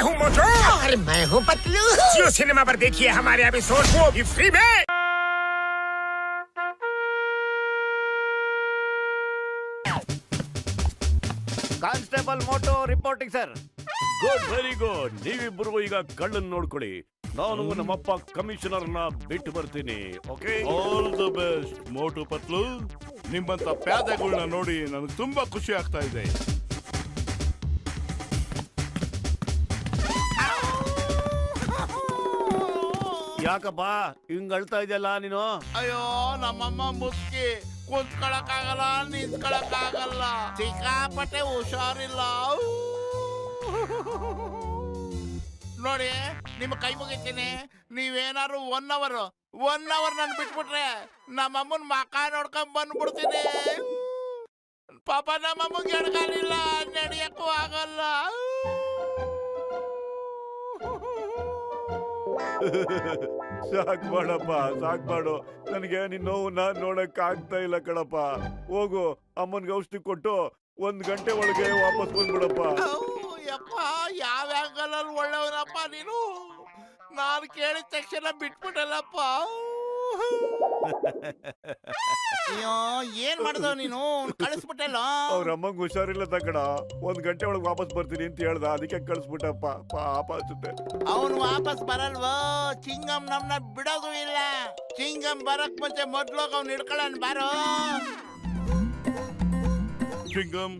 हूँ मोटू और मैं हूँ पतलू। जियो सिनेमा पर देखिए हमारे एपिसोड, वो भी फ्री में। Constable Motu reporting sir. Good, very good. ನೀವಿಬ್ಬರು ಈಗ ಕಳ್ಳನ್ ನೋಡ್ಕೊಳ್ಳಿ. ನಾನು ನಮ್ಮಪ್ಪ ಕಮಿಷನರ್ನ ಬಿಟ್ಟು ಬರ್ತೀನಿ. Okay, all the best Motu Patlu. ನಿಮ್ಮಂತ ಪ್ಯಾದೆಗಳನ್ನ ನೋಡಿ ನನಗೆ ತುಂಬಾ ಖುಷಿ ಆಗ್ತಾ ಇದೆ. ಯಾಕಪ್ಪ ಹಿಂಗ್ ಅಳ್ತಾ ಇದೆಯಲ್ಲ ನೀನು? ಅಯ್ಯೋ ನಮ್ಮಮ್ಮ ಮುಸ್ಕಿ ಕುಂತ್ಕೊಳಕ್ಕಾಗಲ್ಲ, ನಿಂತ್ಕೊಳಕ್ಕಾಗಲ್ಲ, ಸಿಕ್ಕಾಪಟ್ಟೆ ಹುಷಾರಿಲ್ಲ. ನೋಡಿ ನಿಮ್ಮ ಕೈ ಮುಗಿತೀನಿ, ನೀವೇನಾದ್ರು 1 ಅವರ್ ನನ್ ಬಿಟ್ಬಿಟ್ರೆ ನಮ್ಮಮ್ಮನ್ ಮಕ ನೋಡ್ಕೊಂಡ್ ಬಂದ್ಬಿಡ್ತೀನಿ. ಪಾಪ ನಮ್ಮಮ್ಮಗೆ ಎಡಗಾಲಿಲ್ಲ, ನಡೆಯಕ್ಕೂ ಆಗಲ್ಲ. ಸಾಕ್ ಮಾಡಪ್ಪ, ಸಾಕ್ ಮಾಡು. ನನಗೆ ನಿನ್ನ ನೋವನ್ನ ನೋಡಕ್ ಆಗ್ತಾ ಇಲ್ಲ ಕಣಪ್ಪ. ಹೋಗು, ಅಮ್ಮನ್ಗೆ ಔಷಧಿ ಕೊಟ್ಟು 1 ಗಂಟೆ ಒಳಗೆ ವಾಪಸ್ ಬಂದ್ಬಿಡಪ್ಪ. ಯಪ್ಪ, ಯಾವ ಆಂಗಲಲ್ಲಿ ಒಳ್ಳೆಯವನಪ್ಪ ನೀನು. ನಾನು ಕೇಳಿದ ತಕ್ಷಣ ಬಿಟ್ಬಿಟ್ಟಲ್ಲಪ್ಪ. ಅಯ್ಯೋ, ಏನ್ ಮಾಡ್ದವ್ ನೀನು? ಕಳಿಸ್ಬಿಟ್ಟಲ್ಲ. ಅವ್ರ ಅಮ್ಮಂಗ್ ಹುಷಾರಿಲ್ಲ ಕಣ. 1 ಗಂಟೆ ಒಳಗೆ ವಾಪಸ್ ಬರ್ತೀನಿ ಅಂತ ಹೇಳ್ದ, ಅದಕ್ಕೆ ಕಳಿಸ್ಬಿಟ್ಟಪ್ಪ. ಪಾಪ ಅನ್ಸುತ್ತೆ. ಅವನು ವಾಪಸ್ ಬರಲ್ವೋ? ಚಿಂಗಮ್ ನಮ್ನ ಬಿಡೋದು ಇಲ್ಲ. ಚಿಂಗಮ್ ಬರಕ್ ಮುಂಚೆ ಮೊದ್ಲೋಗ ಅವ್ನು ಹಿಡ್ಕೊಳ್ಳೋಣ ಬಾರೋ. ಚಿಂಗಮ್,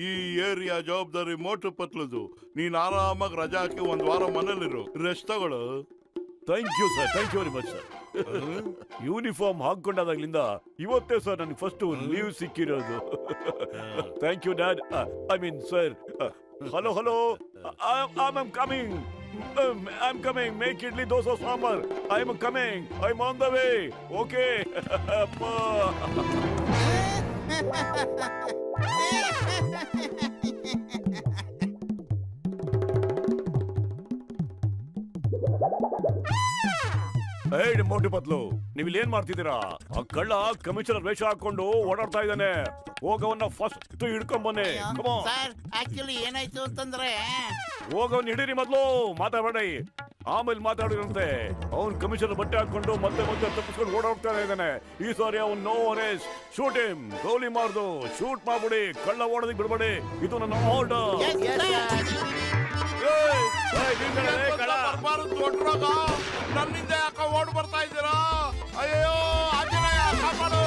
ಈ ಏರಿಯಾ ಜವಾಬ್ದಾರಿ ಮೋಟು ಪತ್ಲದು. ನೀನ್ ಆರಾಮಾಗಿ ರಜಾ ಹಾಕಿ 1 ವಾರ ಮನೇಲಿರು, ರೆಸ್ಟ್ ತಗೊಳು. Thank you sir, thank you very much sir. Uniform ಹಾಕೊಂಡಾದಾಗ್ಲಿಂದ ಇವತ್ತೇ ಸರ್ ನನಗೆ ಫಸ್ಟ್ ಲೀವ್ ಸಿಕ್ಕಿರೋದು. Thank you dad, I mean sir. Hello, I am coming. Make idli dosa sambar. I am coming, I am on the way. Okay. Motu Patlu, ನೀವು ಇಲ್ಲಿ ಏನ್ ಮಾಡ್ತಿದ್ದೀರಾ? ಆ ಕಳ್ಳ ಕಮಿಷನರ್ ವೇಷ ಹಾಕೊಂಡು ಓಡಾಡ್ತಾ ಇದ್ದಾನೆ. ಹೋಗವನ್ನ ಫಸ್ಟ್ ಹಿಡ್ಕೊಂಡ್ ಬನ್ನಿ. ಸರ್, ಆಕ್ಚುಲಿ ಏನಾಯ್ತು ಅಂತಂದ್ರೆ, ಹೋಗವನ್ನ ಹಿಡೀರಿ ಮೊದ್ಲು, ಮಾತಾಡಬೇಡಿ. ಆಮೇಲೆ ಮಾತಾಡಿರಂತೆ. ಅವ್ನ್ ಕಮಿಷನರ್ ಬಟ್ಟೆ ಹಾಕೊಂಡು ಮತ್ತೆ ತಪ್ಪಿಸ್ಕೊಂಡು ಓಡಾಡ್ತಾ ಇದ್ದಾನೆ. ಈ ಸಾರಿ ಅವ್ನು ನೋ ಅರೆಸ್ಟ್. ಶೂಟ್ ಹಿಮ್, ಗೋಲಿ ಮಾಡ್ದು ಶೂಟ್ ಮಾಡ್ಬಿಡಿ. ಕಳ್ಳ ಓಡೋದಕ್ಕೆ ಬಿಡ್ಬೇಡಿ. ಇದು ನನ್ನ ಆರ್ಡರ್. ದೊಡ್ಡರೋಗ ನನ್ನಿಂದ ಯಾಕ ಓಡ್ ಬರ್ತಾ ಇದ್ದೀರಾ? ಅಯ್ಯೋ ಆಂಜನೇಯ, ಕಾಪಾಡು.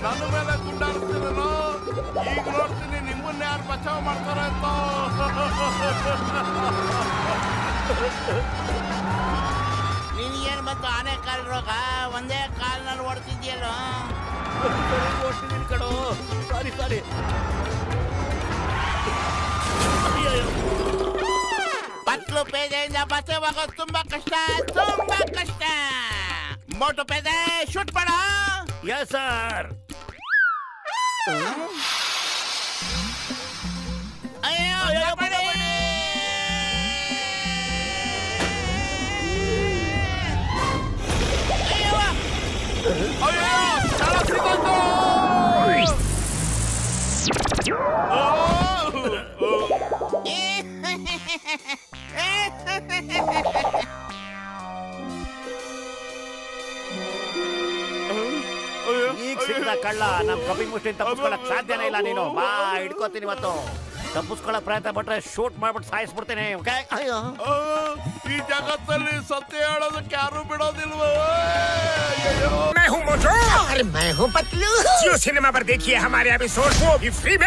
ನನ್ನ ಮೇಲೆ ಗುಂಡಾಡ್ತೀರೇನೋ? ಈಗ ನೋಡ್ತೀನಿ ನಿಮ್ಮನ್ನ ಯಾರು ಬಚಾವ್ ಮಾಡ್ತಾರೆ ಅಂತ. ನಿನಗೇನು ಬಂತು ಆನೆ ಕಾಲ್ ರೋಗ? ಒಂದೇ ಕಾಲ್ನಲ್ಲಿ ಓಡ್ತಿದ್ಯಲ್ಲೋ? ಓಡ್ತಿದ್ದೀನಿ ಕಣೋ. ಸಾರಿ. ಪತ್ಲು ಪೇದೆಯಿಂದ ಬಚಾವಾಗೋದು ತುಂಬಾ ಕಷ್ಟ. ಮೋಟು ಪೇದೆ, ಶೂಟ್ ಮಾಡ. Yes sir. ಅಯ್ಯೋ ಮಾಡಿ. ಅಯ್ಯೋ ಚಾಳ ಸಿಗೋದು. ಈಗ ಸಿಕ್ಕಿದ ಕಳ್ಳ ನಮ್ ಕಪಿಂಗ್ ಮುಷ್ಟಿನ ತಪ್ಪಿಸ್ಕೊಳಕ್ ಸಾಧ್ಯನೇ ಇಲ್ಲ. ನೀನು ಬಾ, ಹಿಡ್ಕೋತೀನಿ ಇವತ್ತು. ತಪ್ಪಿಸ್ಕೊಳ್ಳೋ ಪ್ರಯತ್ನ ಪಟ್ರೆ ಶೂಟ್ ಮಾಡ್ಬಿಟ್ಟು ಸಾಯಿಸ್ಬಿಡ್ತೀನಿ. ಈ ಜಗತ್ತಲ್ಲಿ ಸತ್ಯ ಹೇಳೋದಕ್ಕೆ ಯಾರು ಬಿಡೋದಿಲ್ವೋ? मैं हूँ मोटू और मैं हूँ पतलू। जियो सिनेमा पर देखिए हमारे एपिसोड, वो भी फ्री में।